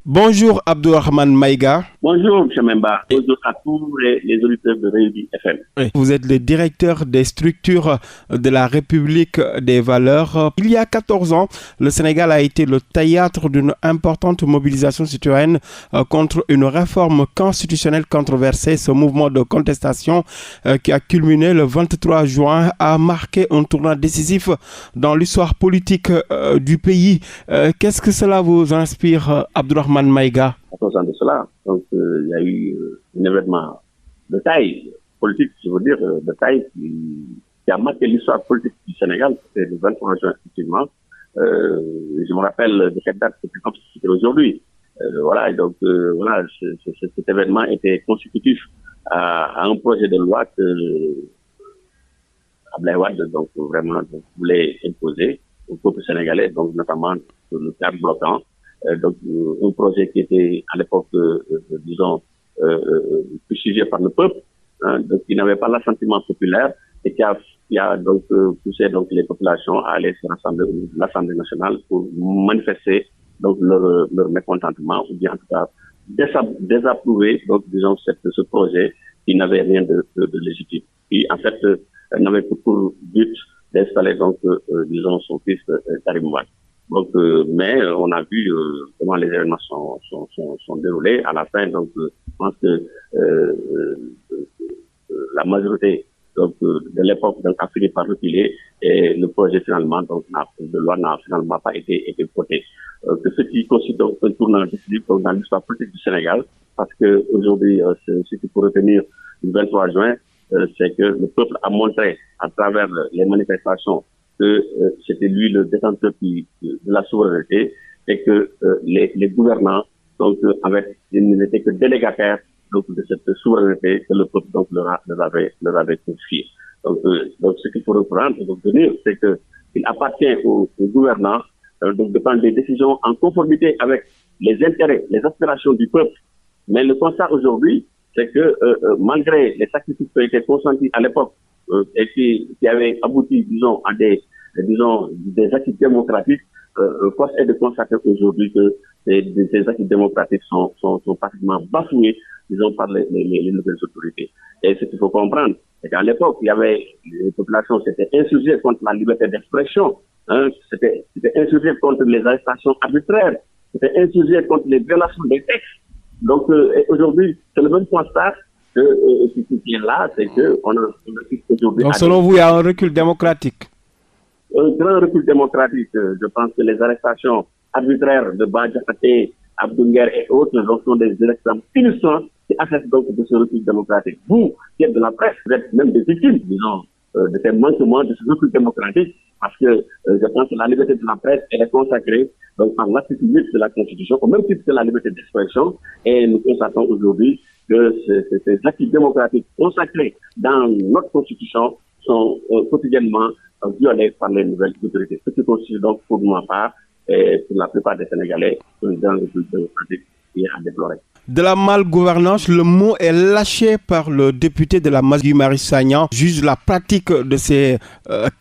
Bonjour Abdourahmane Maïga. Bonjour M. Memba, bonjour à tous les auditeurs de Réunion FM. Vous êtes le directeur des structures de la République des valeurs. Il y a 14 ans, le Sénégal a été le théâtre d'une importante mobilisation citoyenne contre une réforme constitutionnelle controversée. Ce mouvement de contestation qui a culminé le 23 juin a marqué un tournant décisif dans l'histoire politique du pays. Qu'est-ce que cela vous inspire, Abdourahmane Maïga? 14 ans de cela, donc il y a eu un événement de taille politique, je veux dire, de taille qui a marqué l'histoire politique du Sénégal. C'était le 23 juin, effectivement. Je me rappelle de cette date, c'est plus comme si c'était aujourd'hui. Voilà, et donc voilà, cet événement était consécutif à un projet de loi que Abdoulaye Wade donc vraiment voulait imposer au peuple sénégalais, donc notamment sur le cadre bloquant. Donc un projet qui était à l'époque, disons, suivi par le peuple, hein, donc qui n'avait pas l'assentiment populaire et qui a donc poussé donc les populations à aller se rassembler au niveau de l'Assemblée nationale pour manifester donc leur mécontentement ou bien en tout cas désapprouver donc disons ce projet qui n'avait rien de légitime, qui en fait n'avait que pour but d'installer donc disons son fils Karim Wade. Donc, mais on a vu comment les événements sont déroulés. À la fin, donc, je pense que la majorité donc, de l'époque donc, a fini par reculer et le projet finalement donc, de loi n'a finalement pas été voté. Ce qui constitue donc un tournant décisif dans l'histoire politique du Sénégal, parce que aujourd'hui, ce qu'il faut retenir le 23 juin, c'est que le peuple a montré à travers les manifestations que c'était lui le détenteur de la souveraineté et que les gouvernants donc n'étaient que délégataires donc de cette souveraineté que le peuple donc leur avait confiée. Donc ce qu'il faut reprendre et retenir, c'est que il appartient aux gouvernants donc de prendre des décisions en conformité avec les intérêts, les aspirations du peuple. Mais le constat aujourd'hui, c'est que malgré les sacrifices qui ont été consentis à l'époque et qui avaient abouti, disons, à des acquis démocratiques, force est de constater aujourd'hui que ces acquis démocratiques sont pratiquement bafoués, disons, par les nouvelles autorités. Et ce qu'il faut comprendre, c'est qu'à l'époque, les populations s'étaient insurgées contre la liberté d'expression, hein, c'était insurgées contre les arrestations arbitraires, c'était insurgées contre les violations des textes. Donc, aujourd'hui, c'est le même constat qui est là, c'est qu'on a aujourd'hui. Donc, selon vous, il y a un recul démocratique? Un grand recul démocratique. Je pense que les arrestations arbitraires de Badjakate, Abdounger et autres donc, sont des élections innocentes qui affectent donc de ce recul démocratique. Vous, qui êtes de la presse, vous êtes même des victimes, disons, de ces manquements de ce recul démocratique, parce que je pense que la liberté de la presse, elle est consacrée donc, par l'article 8 de la Constitution, au même titre que la liberté d'expression, et nous constatons aujourd'hui que ces acquis démocratiques consacrés dans notre Constitution sont quotidiennement violés par les nouvelles autorités. Ce qui constitue donc pour ma part et pour la plupart des Sénégalais une grande recul démocratique qui est à déplorer. De la malgouvernance, le mot est lâché par le député de la Majorité, Guy Marius Sagna, juge la pratique de ses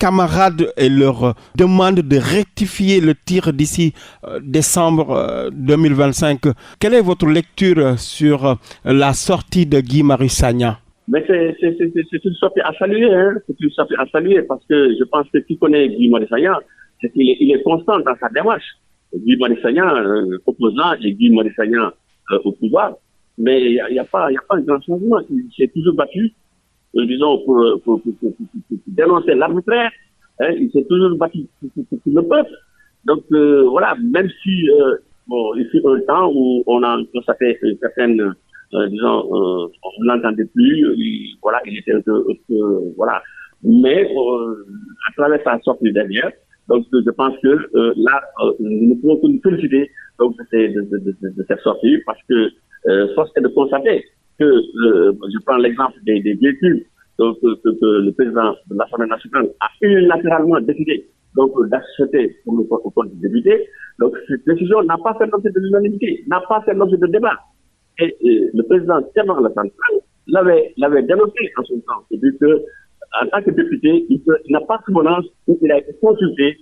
camarades et leur demande de rectifier le tir d'ici décembre 2025. Quelle est votre lecture sur la sortie de Guy Marius Sagna? Mais c'est une sortie à saluer, hein. C'est une sortie à saluer parce que je pense que qui connaît Guy Marius Sagna, c'est qu'il est constant dans sa démarche. Guy Marius Sagna, opposant, et Guy Marius Sagna au pouvoir, mais il n'y a pas un grand changement. Il s'est toujours battu, disons, pour dénoncer l'arbitraire. Hein, il s'est toujours battu pour le peuple. Donc voilà, même si il fut un temps où on a constaté une certaine, disons, on n'entendait plus. Il était un peu voilà. Mais à travers sa sortie dernière, donc je pense que là, nous ne pouvons que nous féliciter donc, de cette sortie parce que force est de constater que, je prends l'exemple des véhicules donc, que le président de l'Assemblée nationale a unilatéralement décidé donc d'acheter pour le compte du député. Donc cette décision n'a pas fait l'objet de l'unanimité, n'a pas fait l'objet de débat. Et le président Thierno Alassane l'avait dénoncé en son temps. C'est-à-dire que en tant que député, il n'a pas de souvenance où il a été consulté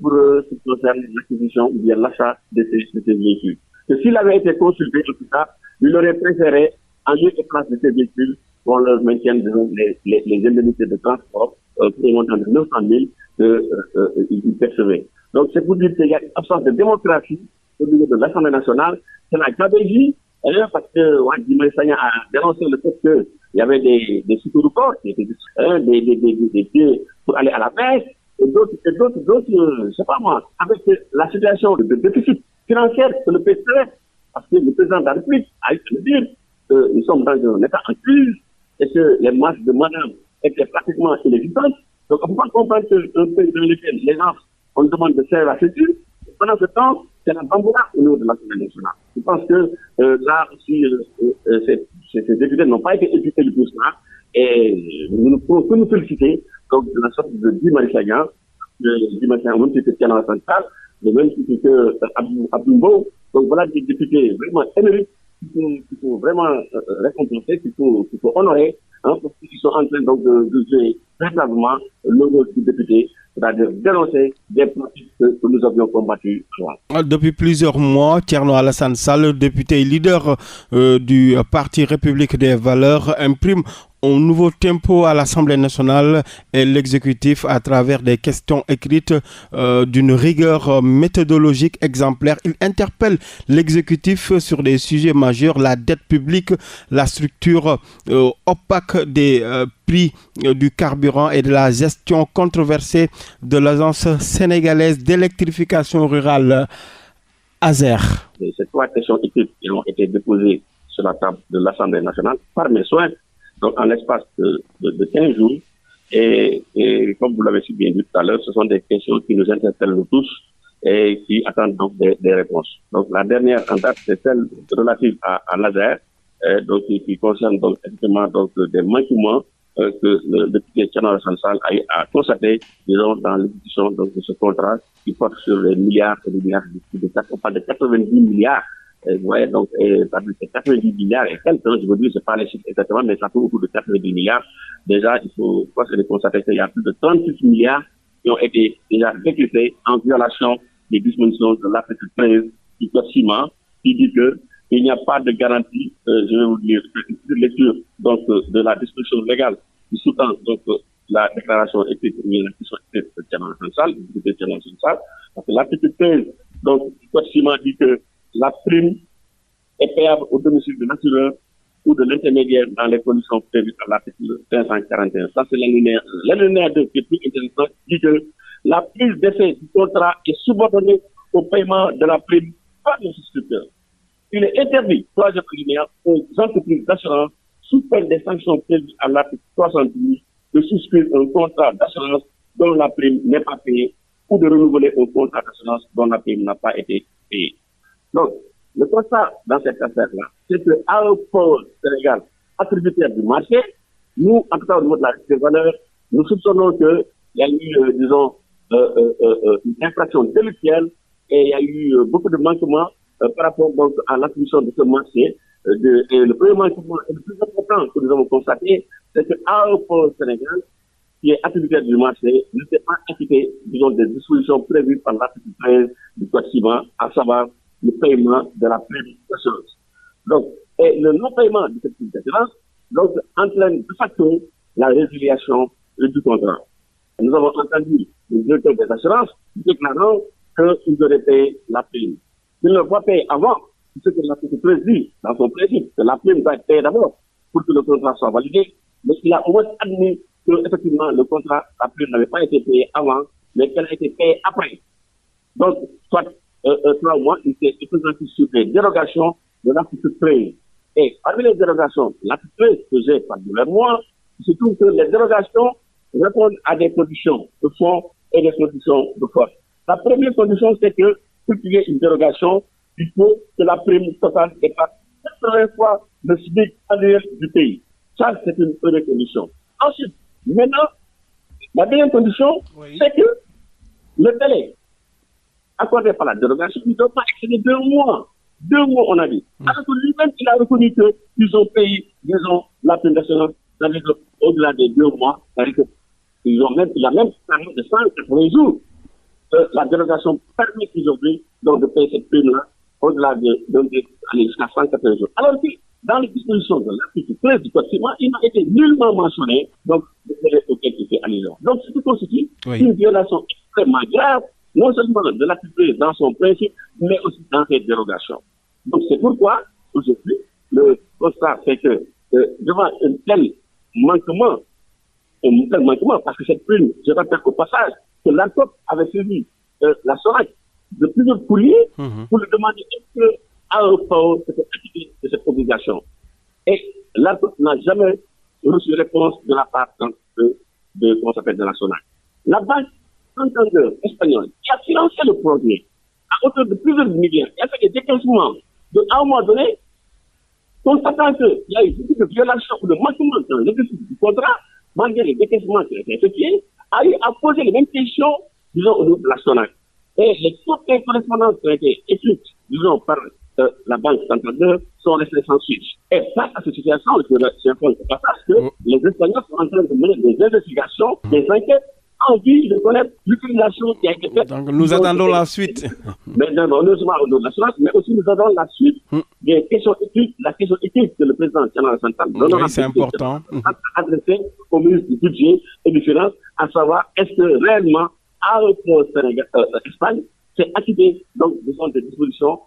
pour ce qui concerne l'acquisition ou bien l'achat de ces véhicules. que s'il avait été consulté, en tout cas, il aurait préféré, en lieu et place de ces véhicules, qu'on leur maintienne les indemnités de transport pour un montant de 900 000 qu'ils percevaient. Donc, c'est pour dire qu'il y a une absence de démocratie au niveau de l'Assemblée nationale. C'est la gabegie, parce que Wadi Sagna a dénoncé le fait qu'il y avait des sous-corps qui étaient des pieds pour aller à la messe, et d'autres, je sais pas moi, avec la situation de déficit financier que le pays traverse, parce que le président de la République a eu le dire que nous sommes dans un état en crise et que les masses de madame étaient pratiquement inexistantes. Donc, on ne peut pas comprendre qu'un pays dans lequel les gens on demande de servir à sécurité. Pendant ce temps, c'est la bamboula au niveau de l'Assemblée nationale. Je pense que là aussi, ces députés n'ont pas été éduqués du tout cela. Et nous ne pouvons que nous féliciter donc, de la sorte de Guy Marissagnan, Guy Marissagnan, même si c'est Tiana Central, de même si c'est Abdoumbo. Donc voilà des députés vraiment émérites qu'il faut vraiment récompenser, qu'il faut honorer, parce qu'ils sont en train donc, de jouer véritablement le rôle du député, c'est-à-dire dénoncer des pratiques que nous avions combattues avant. Depuis plusieurs mois, Thierno Alassane Sall, député et leader du Parti République des Valeurs, imprime un nouveau tempo à l'Assemblée nationale et l'exécutif à travers des questions écrites d'une rigueur méthodologique exemplaire. Il interpelle l'exécutif sur des sujets majeurs, la dette publique, la structure opaque des prix du carburant et de la gestion controversée de l'Agence sénégalaise d'électrification rurale, ASER. Ces trois questions écrites qui ont été déposées sur la table de l'Assemblée nationale par mes soins, donc en l'espace de 15 jours. Et comme vous l'avez si bien dit tout à l'heure, ce sont des questions qui nous interpellent nous tous et qui attendent donc des réponses. Donc la dernière en date, c'est celle relative à l'ASER, donc qui concerne donc effectivement donc des manquements que le député Thierno Alassane Sall a constaté, disons, dans l'exécution de ce contrat qui porte sur les milliards et des milliards on parle de 90 milliards. Vous voyez, donc, c'est 90 milliards et quelques, je veux dire, c'est pas les chiffres exactement, mais ça tourne autour de 90 milliards. Déjà, il faut constater qu'il y a plus de 36 milliards qui ont été déjà recrutés en violation des dispositions de l'article 13 du code ciment, qui dit que il n'y a pas de garantie, je vais vous dire, une lecture, donc, de la disposition légale qui sous-tend, donc, la déclaration écrite, la question écrite de Thierno Alassane Sall, parce que l'article 13, donc, du code ciment dit que la prime est payable au domicile de l'assureur ou de l'intermédiaire dans les conditions prévues par l'article 541. Ça, c'est l'alinéa 1. L'alinéa 2, qui est plus intéressant, dit que la prise d'effet du contrat est subordonnée au paiement de la prime par le souscripteur. Il est interdit, troisième alinéa, aux entreprises d'assurance, sous peine des sanctions prévues à l'article 70, de souscrire un contrat d'assurance dont la prime n'est pas payée ou de renouveler un contrat d'assurance dont la prime n'a pas été payée. Donc, le constat dans cette affaire-là, c'est qu'à un pôle Sénégal attributaire du marché, nous, en tout cas au niveau de la République des valeurs, nous soupçonnons qu'il y a eu, disons, une infraction délictuelle et il y a eu beaucoup de manquements par rapport donc, à l'attribution de ce marché. Et le premier manquement et le plus important que nous avons constaté, c'est qu'à un pôle Sénégal, qui est attributaire du marché, ne s'est pas acquitté, disons, des dispositions prévues par l'article 13 du code civil, à savoir le paiement de la prime d'assurance. Donc, et le non-paiement de cette prime d'assurance, donc, entraîne de facto la résiliation du contrat. Nous avons entendu le directeur des assurances déclarant qu'ils auraient payé la prime. Ils ne l'ont pas payé avant, ce que l'article 13 dit dans son principe, que la prime doit être payée d'abord pour que le contrat soit validé. Mais il a au moins admis que, effectivement, le contrat, la prime n'avait pas été payée avant, mais qu'elle a été payée après. Donc, soit 3 mois, il s'est présenté sur des dérogations de l'article 13. Et parmi les dérogations de l'article 13 que j'ai par divers mois, il se trouve que les dérogations répondent à des conditions de fond et des conditions de force. La première condition, c'est que pour qu'il y ait une dérogation, il faut que la prime totale dépasse 80 fois le SMIC annuel du pays. Ça, c'est une première condition. Ensuite, maintenant, la deuxième condition, c'est que le délai accordé par la dérogation ne doit pas excéder 2 mois. 2 mois, on a dit. Alors que lui-même, il a reconnu qu'ils ont payé, disons, la prime d'assurance, c'est-à-dire au-delà des 2 mois, c'est-à-dire qu'il a même parlé de 180 jours. La dérogation permet aujourd'hui donc de payer cette prime-là au-delà aller jusqu'à 180 jours. Alors que dans les dispositions de l'article 13 du Code civil, il n'a été nullement mentionné donc le délai auquel il fait allusion. Donc, ce qui constitue une violation extrêmement grave, non seulement de l'article 13 dans son principe, mais aussi dans ses dérogations. Donc, c'est pourquoi, aujourd'hui, le constat fait que devant un tel manquement, parce que cette prime, je rappelle au passage que l'ANCOP avait suivi la SORAC de plusieurs courriers pour lui demander est-ce que AEPAO s'était acquitté de cette obligation. Et l'ANCOP n'a jamais reçu réponse de la part de la SORAC. La banque Santander espagnole qui a financé le projet à hauteur de plusieurs milliards, qui a fait des décaissements à un moment donné, constatant qu'il y a eu beaucoup de violations ou de manquements dans l'exercice du contrat, malgré les décaissements qui ont été effectués, a eu à poser les mêmes questions, disons, au niveau de la SONAC. Et les toutes correspondances qui ont été écrites, disons, par la Banque Santander sont restées sans suite. Et face à cette situation, je informe au passage que les Espagnols sont en train de mener des investigations, des enquêtes, en vue de connaître l'utilisation qui a été faite. Donc nous attendons la suite. Mais non seulement au niveau de la SONAC, mais aussi nous attendons la suite des questions éthiques, la question éthique que le président Thierry Santal c'est important. A adressé au ministre du Budget et des Finances, à savoir est-ce que réellement, à Espagne, c'est acquitté donc des dispositions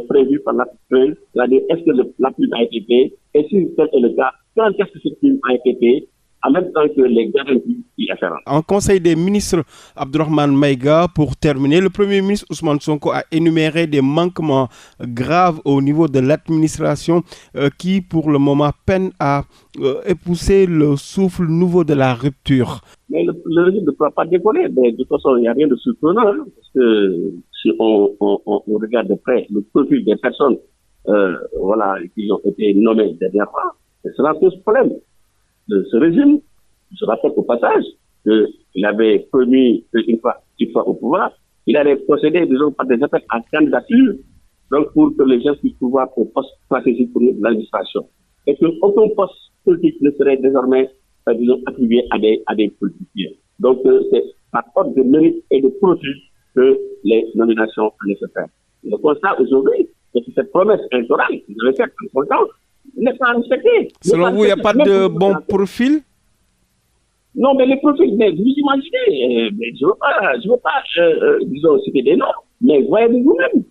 prévues par l'article 13, c'est-à-dire est-ce que la prime a été payée, et si tel est le cas, quand est-ce que cette prime a été payée, en même temps que les garanties y afférentes. En Conseil des ministres, Abdourahmane Maïga, pour terminer, le Premier ministre Ousmane Sonko a énuméré des manquements graves au niveau de l'administration qui, pour le moment, peinent à épousser le souffle nouveau de la rupture. Mais le régime ne pourra pas décoller. Mais de toute façon, il n'y a rien de surprenant. Parce que si on regarde de près le profil des personnes qui ont été nommées dernièrement, cela pose problème. De ce régime, je rappelle au passage qu'il avait promis une fois au pouvoir, il allait procéder, disons, par des appels à candidature, donc pour que les gens puissent pouvoir au poste stratégique pour l'administration. Et qu'aucun poste politique ne serait désormais, disons, attribué à des politiciens. Donc, c'est par ordre de mérite et de profil que les nominations sont nécessaires. Le constat aujourd'hui, c'est que cette promesse électorale qu'ils avaient faite en son temps n'est pas respectée. Selon vous, il n'y a pas de bon profil? Non, mais les profils, mais vous imaginez, je ne veux pas, disons, citer des noms, mais voyez de vous-même.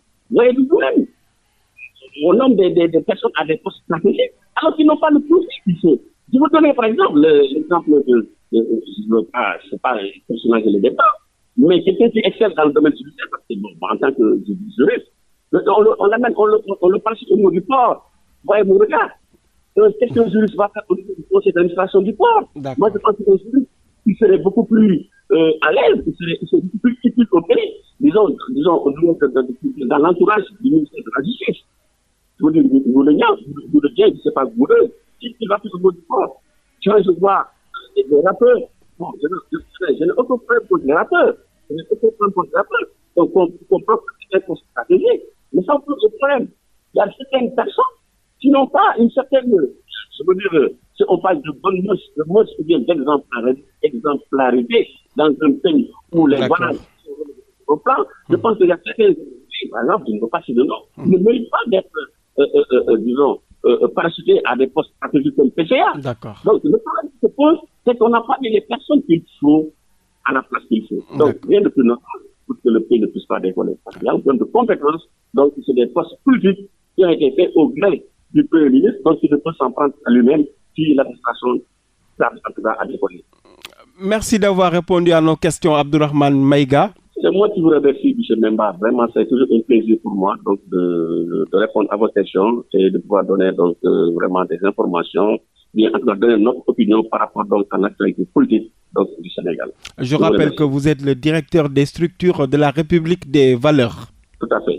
On nomme des personnes à des postes stratégiques, alors qu'ils n'ont pas le profil qu'il faut. Je vous donner, par exemple, l'exemple je ne veux pas, personnaliser le débat, mais quelqu'un qui excelle dans le domaine judiciaire, parce que, en tant que juriste, on le passe au niveau du port. Voyez mon regard. Qu'est-ce qu'un juriste va faire au niveau du conseil d'administration du port? Moi, je pense qu'un juriste, il serait beaucoup plus à l'aise, il serait beaucoup plus utile au pays, disons dans l'entourage du ministère de la Justice. Je veux dire, vous le dites, je ne sais pas, vous le dites, il va plus au niveau du port. Quand je vois des rappeurs, bon, je n'ai aucun problème pour les rappeurs. Donc, on comprend que c'est un conseil stratégique, mais ça pose un problème. Il y a certaines personnes qui n'ont pas une certaine, je veux dire, si on parle de bonne mœurs, ou bien d'exemplarité dans un pays où les voilà au plan, je pense qu'il y a certains, par exemple, je ne veux pas citer de nom, ne méritent pas d'être, disons, parachutés à des postes stratégiques comme PCA. D'accord. Donc, le problème qui se pose, c'est qu'on n'a pas mis les personnes qu'il faut à la place qu'il faut. Donc, rien de plus normal pour que le pays ne puisse pas décoller. Parce qu'il y a un problème de compétences, donc c'est des postes politiques qui ont été faits au gré du Premier ministre, donc il ne peut s'en prendre à lui-même si l'administration tarde en tout cas à décoller. Merci d'avoir répondu à nos questions, Abdourahmane Maïga. C'est moi qui vous remercie, M. Memba. Vraiment, c'est toujours un plaisir pour moi donc, de répondre à vos questions et de pouvoir donner donc, vraiment des informations, bien en tout cas donner notre opinion par rapport donc, à l'actualité politique donc, du Sénégal. Je rappelle que vous êtes le directeur des structures de la République des valeurs. Tout à fait.